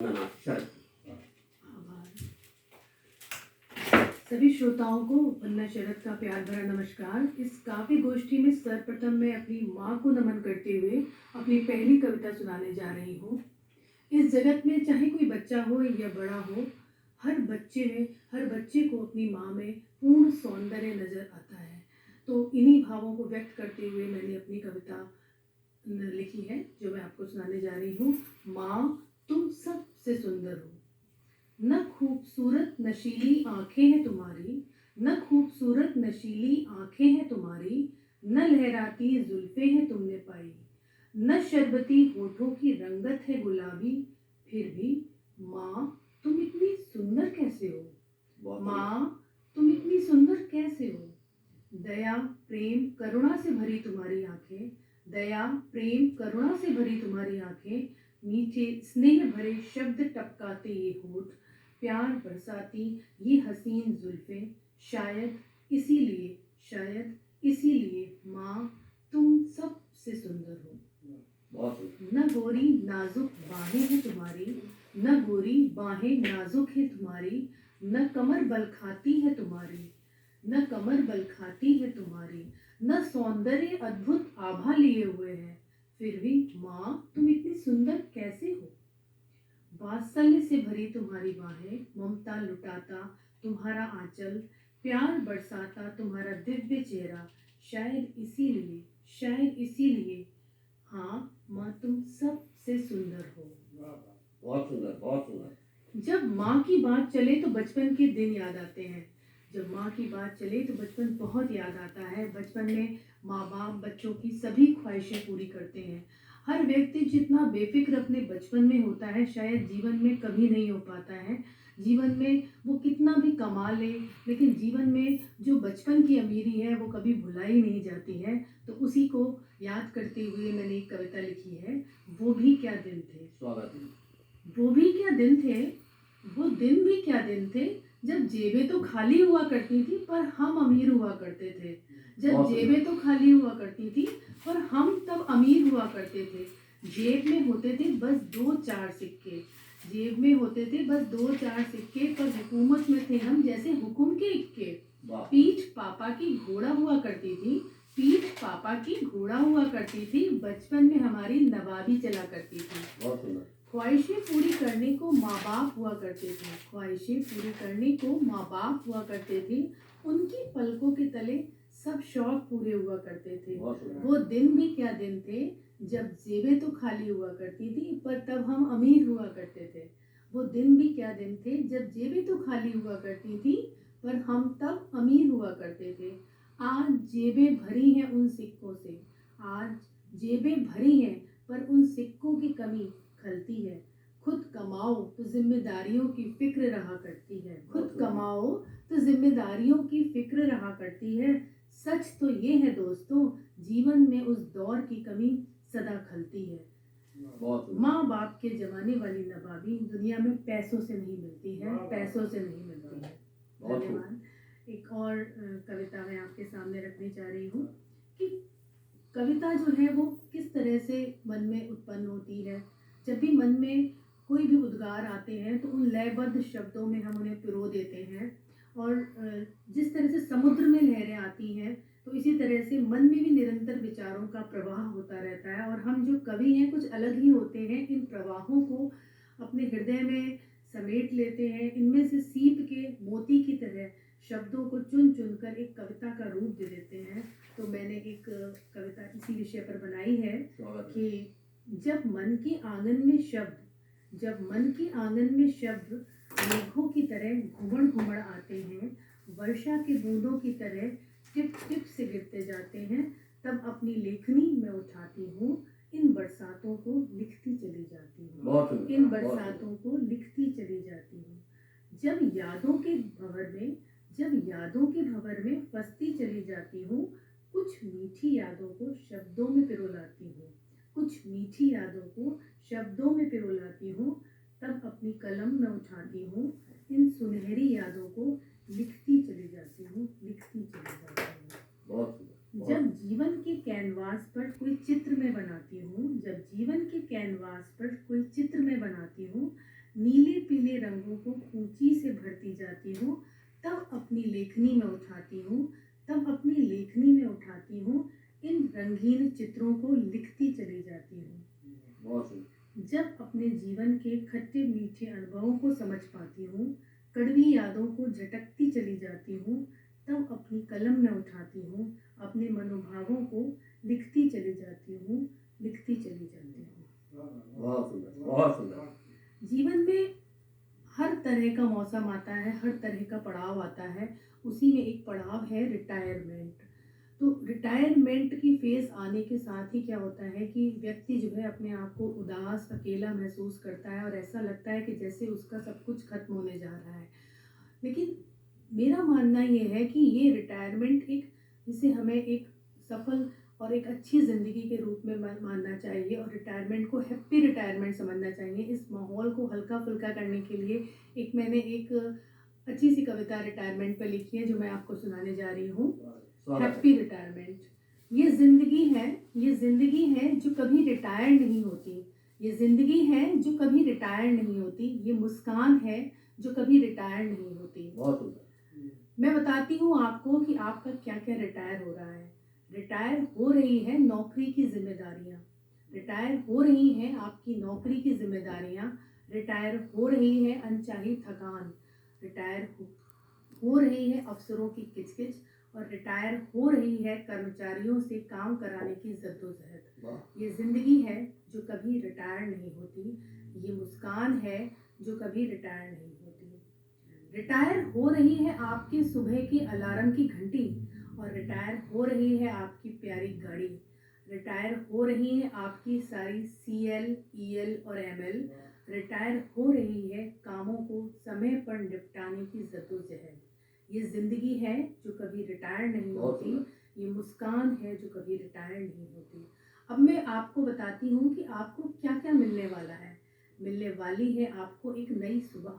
आभार। सभी श्रोताओं को वंदना शरद का प्यार भरा नमस्कार। इस काव्य गोष्ठी में सर्वप्रथम मैं अपनी माँ को नमन करते हुए अपनी पहली कविता सुनाने जा रही हूँ। इस जगत में चाहे कोई बच्चा हो या बड़ा हो, हर बच्चे को अपनी माँ में पूर्ण सौंदर्य नजर आता है। तो इन्हीं भावों को व्यक्त करते हुए मैंने अपनी कविता लिखी है, जो मैं आपको सुनाने जा रही हूँ। माँ, तुम सबसे सुंदर हो। न खूबसूरत नशीली आंखें हैं तुम्हारी, न खूबसूरत नशीली आंखें हैं तुम्हारी, न लहराती जुल्फें हैं तुमने पाई, न शरबती होठों की रंगत है गुलाबी, फिर भी माँ तुम इतनी सुंदर कैसे हो। माँ तुम इतनी सुंदर कैसे हो। दया प्रेम करुणा से भरी तुम्हारी आंखें, दया प्रेम करुणा से भरी तुम्हारी आंखें, मीठे स्नेह भरे शब्द टपकाते ये होठ, प्यार बरसाती ये हसीन जुल्फें, शायद इसीलिए माँ तुम सबसे सुंदर हो। न गोरी नाजुक बाहें हैं तुम्हारी, न गोरी बाहें नाजुक है तुम्हारी, न कमर बल खाती है तुम्हारी, न कमर बल खाती है तुम्हारी, न सौंदर्य अद्भुत आभा लिए हुए है, फिर भी माँ तुम इतनी सुंदर कैसे हो। वात्सल्य से भरी तुम्हारी बाहें, ममता लुटाता तुम्हारा आंचल, प्यार बरसाता तुम्हारा दिव्य चेहरा, शायद इसीलिए हाँ माँ तुम सबसे सुंदर हो। बहुत सुंदर, बहुत सुंदर। जब माँ की बात चले तो बचपन के दिन याद आते हैं। जब माँ की बात चले तो बचपन बहुत याद आता है। बचपन में माँ बाप बच्चों की सभी ख्वाहिशें पूरी करते हैं। हर व्यक्ति जितना बेफिक्र अपने बचपन में होता है, शायद जीवन में कभी नहीं हो पाता है। जीवन में वो कितना भी कमा ले, लेकिन जीवन में जो बचपन की अमीरी है वो कभी भुलाई नहीं जाती है। तो उसी को याद करते हुए मैंने एक कविता लिखी है, वो भी क्या दिन थे। स्वागत है। वो भी क्या दिन थे, वो दिन भी क्या दिन थे, जब जेबें तो खाली हुआ करती थी पर हम अमीर हुआ करते थे। जब जेबें तो खाली हुआ करती थी पर हम तब अमीर हुआ करते थे। जेब में होते थे बस 2-4 सिक्के, जेब में होते थे बस 2-4 सिक्के, पर हुकूमत में थे हम जैसे हुकुम के इक्के। पीठ पापा की घोड़ा हुआ करती थी, पीठ पापा की घोड़ा हुआ करती थी, बचपन में हमारी नवाबी चला करती थी। ख्वाहिशें पूरी करने को माँ बाप हुआ करते थे, ख्वाहिशें पूरी करने को माँ बाप हुआ करते थे, उनकी पलकों के तले सब शौक पूरे हुआ करते थे। वो दिन भी क्या दिन थे, जब जेबें तो खाली हुआ करती थी पर तब हम अमीर हुआ करते थे। वो दिन भी क्या दिन थे, जब जेबें तो खाली हुआ करती थी पर हम तब अमीर हुआ करते थे। आज जेबें भरी हैं उन सिक्कों से, आज जेबें भरी हैं पर उन सिक्कों की कमी खलती है। खुद कमाओ तो जिम्मेदारियों की फिक्र रहा करती है, खुद कमाओ तो जिम्मेदारियों की फिक्र रहा करती है। सच तो ये है दोस्तों, जीवन में उस दौर की कमी सदा खलती है। माँ बाप के जमाने वाली नवाबी दुनिया में पैसों से नहीं मिलती है, पैसों से नहीं मिलती है। धन्यवाद। एक और कविता मैं आपके सामने रखने जा रही हूँ कि कविता जो है वो किस तरह से मन में उत्पन्न होती है। जब भी मन में कोई भी उद्गार आते हैं तो उन लयबद्ध शब्दों में हम उन्हें पिरो देते हैं, और जिस तरह से समुद्र में लहरें आती हैं तो इसी तरह से मन में भी निरंतर विचारों का प्रवाह होता रहता है। और हम जो कवि हैं कुछ अलग ही होते हैं, इन प्रवाहों को अपने हृदय में समेट लेते हैं, इनमें से सीप के मोती की तरह शब्दों को चुन चुनकर एक कविता का रूप दे देते हैं। तो मैंने एक कविता इसी विषय पर बनाई है कि जब मन के आंगन में शब्द मेघों की तरह घुमड़ घुमड़ आते हैं, वर्षा के बूंदों की तरह टिप टिप से गिरते जाते हैं, तब अपनी लेखनी मैं उठाती हूँ, इन बरसातों को लिखती चली जाती हूँ, इन बरसातों को लिखती चली जाती हूँ। जब यादों के भंवर में फंसती चली जाती हूँ, कुछ मीठी यादों को शब्दों में पिरो लाती हूँ, कुछ मीठी यादों को शब्दों में पिरो लाती हूँ, तब अपनी कलम में उठाती हूँ, इन सुनहरी यादों को लिखती चली जाती हूँ, लिखती चली जाती हूँ। जब जीवन के कैनवास पर कोई चित्र मैं बनाती हूँ, जब जीवन के कैनवास पर कोई चित्र मैं बनाती हूँ, नीले पीले रंगों को ऊंची से भरती जाती हूँ, तब अपनी लेखनी में उठाती हूँ, तब अपनी लेखनी में उठाती हूँ, इन रंगीन चित्रों को लिखती चली जाती हूँ। बहुत सुंदर। जब अपने जीवन के खट्टे मीठे अनुभवों को समझ पाती हूँ, कड़वी यादों को झटकती चली जाती हूँ, तब अपनी कलम में उठाती हूँ, अपने मनोभावों को लिखती चली जाती हूँ, लिखती चली जाती हूँ। बहुत सुंदर, बहुत सुंदर। जीवन में हर तरह का मौसम आता है, हर तरह का पड़ाव आता है। उसी में एक पड़ाव है रिटायरमेंट। तो रिटायरमेंट की फेज़ आने के साथ ही क्या होता है कि व्यक्ति जो है अपने आप को उदास, अकेला महसूस करता है और ऐसा लगता है कि जैसे उसका सब कुछ खत्म होने जा रहा है। लेकिन मेरा मानना ये है कि ये रिटायरमेंट इसे हमें एक सफल और एक अच्छी ज़िंदगी के रूप में मानना चाहिए और रिटायरमेंट को हैप्पी रिटायरमेंट समझना चाहिए। इस माहौल को हल्का फुल्का करने के लिए मैंने एक अच्छी सी कविता रिटायरमेंट पे लिखी है जो मैं आपको सुनाने जा रही हूँ। Happy retirement. ये ज़िंदगी है जो कभी रिटायर नहीं होती। ये ज़िंदगी है जो कभी रिटायर नहीं होती। ये मुस्कान है जो कभी रिटायर नहीं होती। बहुत सुंदर। मैं बताती हूँ आपको कि आपका क्या क्या रिटायर हो रहा है। रिटायर हो रही है नौकरी की जिम्मेदारियाँ, रिटायर हो रही हैं आपकी नौकरी की जिम्मेदारियाँ, रिटायर हो रही है अनचाही थकान, रिटायर हो रही है अफसरों की किचकिच और रिटायर हो रही है कर्मचारियों से काम कराने की जद्दोजहद। ये ज़िंदगी है जो कभी रिटायर नहीं होती। ये मुस्कान है जो कभी रिटायर नहीं होती। रिटायर हो रही है आपके सुबह की अलार्म की घंटी और रिटायर हो रही है आपकी प्यारी गाड़ी। रिटायर हो रही है आपकी सारी CL, EL और ML। रिटायर हो रही है कामों को समय पर निपटाने की जद्दोजहद। ये ज़िंदगी है जो कभी रिटायर नहीं होती। ये मुस्कान है जो कभी रिटायर नहीं होती। अब मैं आपको बताती हूँ कि आपको क्या क्या मिलने वाला है। मिलने वाली है आपको एक नई सुबह,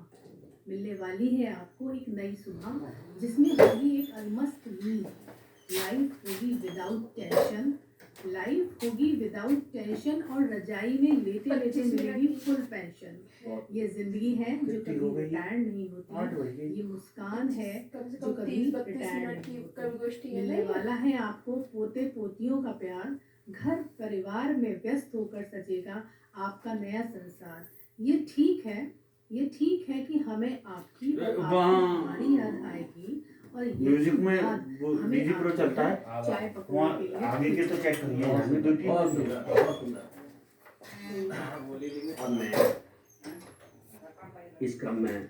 मिलने वाली है आपको एक नई सुबह जिसमें होगी एक अलमस्त नींद। लाइफ होगी विदाउट टेंशन, लाइफ होगी विदाउट टेंशन और रजाई में लेटे लेटे मिलेगी फुल पेंशन। ये जिंदगी है जो कभी रिटायर नहीं होती। ये मुस्कान है जो कभी रिटायर नहीं होती। मिलने वाला है आपको पोते पोतियों का प्यार, घर परिवार में व्यस्त होकर सजेगा आपका नया संसार। ये ठीक है कि हमें आपकी और हमारी याद आएगी और ये म्यूजिक में हमें डीजी प्रो चलता है, चाय पकौड़े वहाँ के लिए आगे के तो चेक करिए, हमें दो तीन बहुत सुंदर, बहुत सुंदर। अब मैं इस क्रम में